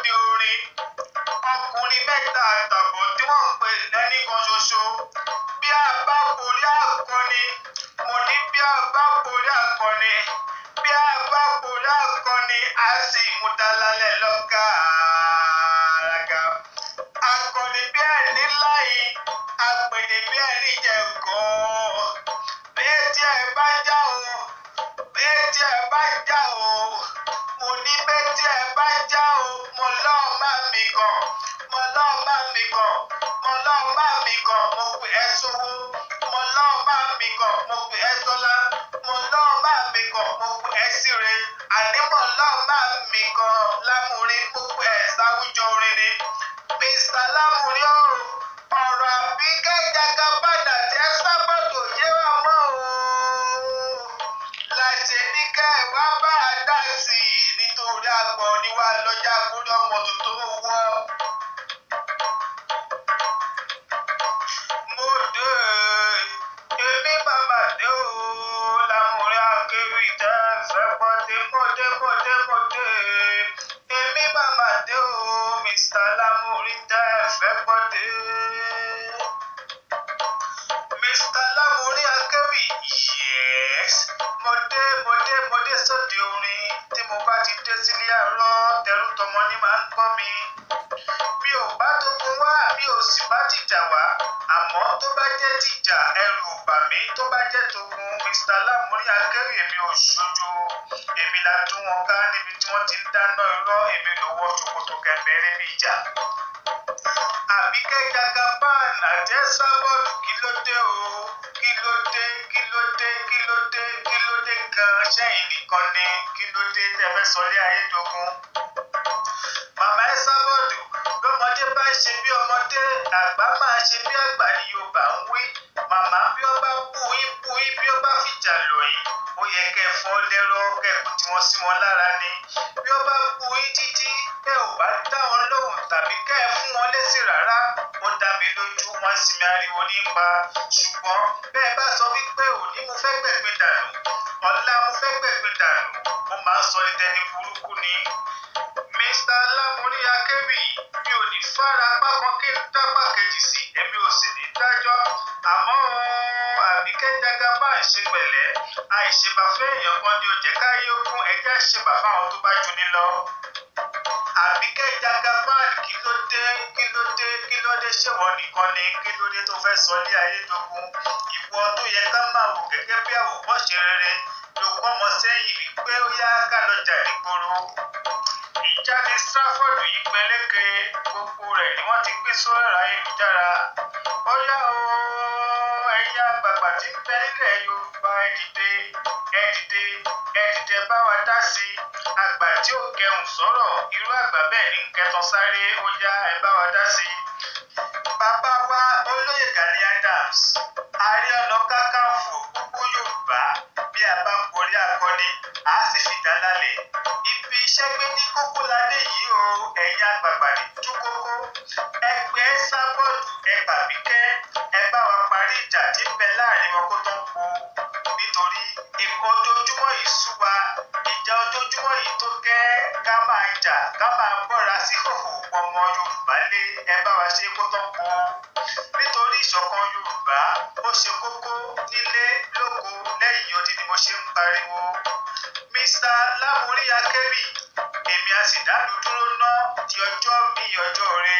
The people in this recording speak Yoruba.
sóde orin ọkùnrin mẹ́ta àtàbọ̀ tí wọ́n ń pè lẹ́nìkan ṣoṣo bí a bá borí akọni mo ní bí a bá borí akọni bí a bá borí akọni a sì mú dalalẹ̀ lọ́gàràgà akọni bí ẹni láyé apèdè bí ẹni jẹ gan bí etí ẹ bá já o bí etí ẹ bá já o mo ní bí etí ẹ bá já o mo lọ́ọ́ má mi kàn mo lọ́ọ́ má mi kàn mo lọ́ọ́ má mi kàn mo pè ẹ́ sówó mo lọ́ọ́ má mi kàn mo pè ẹ́ sọ́lá mo lọ́ọ́ má mi kàn mo pè ẹ́ síre àní mo lọ́ọ́ má mi kàn lámúrin mo pè ẹ́ sáwùjọ orin ni Mr. Lámúrin ọ̀rọ̀ Àbíkẹ́ Jagaban tí ẹ sábàtò yé wà mọ́ o láṣẹ ní kẹ́ ẹ wá bá a dá sí i nítorí àgbọ̀ níwá lọ́jà gbọ́dọ̀ mọ̀ tó wọ́. mo dé èmi bàbá dé o Lámúrin Akéwì tẹ́ fẹ́ pọ́ dé mo dé mo dé mo dé èmi bàbá dé o Mr. Lámúrin tẹ́ fẹ́ pọ́ dé. Mr. Lámúrin Akéwì yes mo dé sóde orin tí mo bá ti dé sílé àárọ̀ tẹrú tọmọ ní máa ń gbọ́ mi mi ò bá tógun wá mi ò sì bá tìjà wá àmọ́ tó bá jẹ́ tìjà ẹrù ò bà mí tó bá jẹ́ tógun Mr. Lámúrin Akéwì èmi ò ṣojo èmi la tún wọn ká níbi tí wọ́n ti ń dáná irọ́ èmi lọ́wọ́ ṣòkòtò kẹfẹ́rẹ́ bí ìjà. Àbíkẹ́ Jagaban àjẹ́ sábọ̀dù kí ló dé o kí ló dé kí ló dé kí ló dé kí ló dé gan sẹ́yìn nìkan ni kí ló dé tẹ́fẹ́ sọlé ayédogun. Màmá ẹ sábọ̀dù lọ́mọdé bá ṣe bí ọmọdé àgbà máa ṣe bí àgbà ni Yorùbá ń wí màmá bí ó bá bú yín bí ó bá fìjà lò yín ó yẹ kẹ́ fọ́ lẹ́rọ̀ kẹ́kù tí wọ́n sí wọn lára ni bí ó bá bú yín títí ẹ ò bá dá wọn lóhùn tàbí kẹ́ ẹ fún wọn lésì rárá ó dá mi lójú wọn sì mi ariwo nípa ṣùgbọ́n bẹ́ẹ̀ bá sọ wípé òní mo fẹ́ gbẹ̀gbin dànù ọ̀la mo fẹ́ gbẹ̀gbin dànù mo máa ń sọ ní tẹni burúkú ni. Mr. Lámúrin Akéwì mi ò ní fara apá kan kí n dápá kejì sí èmi ò sì ní dájọ́ àmọ́ Àbíkẹ́ Jagaban ṣe pẹ̀lẹ́ àìṣèbàfẹ́ èèyàn kan ni ò jẹ́ káyé ogún ẹjẹ́ àṣebà fáwọn tó bá jù ní lọ. Àbíkẹ́ Jagaban kí ló dé ṣèwọ nìkan ni kí ló dé tó fẹ́ sọ ilé ayédogun ìwọ tó yẹ ká máa wò gẹ́gẹ́ bí àwòkọ́ṣe rere ló kọ́ ọmọ sẹ́yìn wípé ó yá ká lọ jà nígboro. Ìjà ní Stratford yìí peléke gbogbo rẹ̀ ni wọ́n ti gbé sórí ayélujára ó yá o ẹ̀yin àgbààgbà tí ń bẹ nílẹ̀ Yorùbá ẹ dìde bá wa dá sí àgbà tí ò kẹhùn sọ̀rọ̀ irú àgbà bẹ́ẹ̀ ní kẹtàn sáré ó yá ẹ bá wa dá sí. Bàbá wa Olóyè Gani Adams Ààrẹ Ọ̀nà Kakanfò gbogbo Yorùbá bí a bá ń borí akọni a sì fi dá lálẹ́ ibi iṣẹ́ gbé ní kókó ládé yìí o ẹ̀yin àgbààgbà ní dúkókó ẹgbẹ́ sábọ̀dù ẹgbà Àbíkẹ́ ẹ bá wa parí ìjà tí ń bẹ láàrin wọn kó tán po nítorí èkó ojoojúmọ́ yìí sú wa ìjà ojoojúmọ́ yìí tó gẹ́ ká máa jà ká máa bọ́ra sí hòhò ọmọ Yorùbá lé ẹ bá wa ṣe kó tán po nítorí ìṣọ̀kan Yorùbá ó ṣe kókó nílé lóko lẹ́yìn odi ni mo ṣe ń pariwo. Mr. Lámúrin Akéwì èmi a sì dánu dúró ná di ọjọ́ mi ọjọ́ rẹ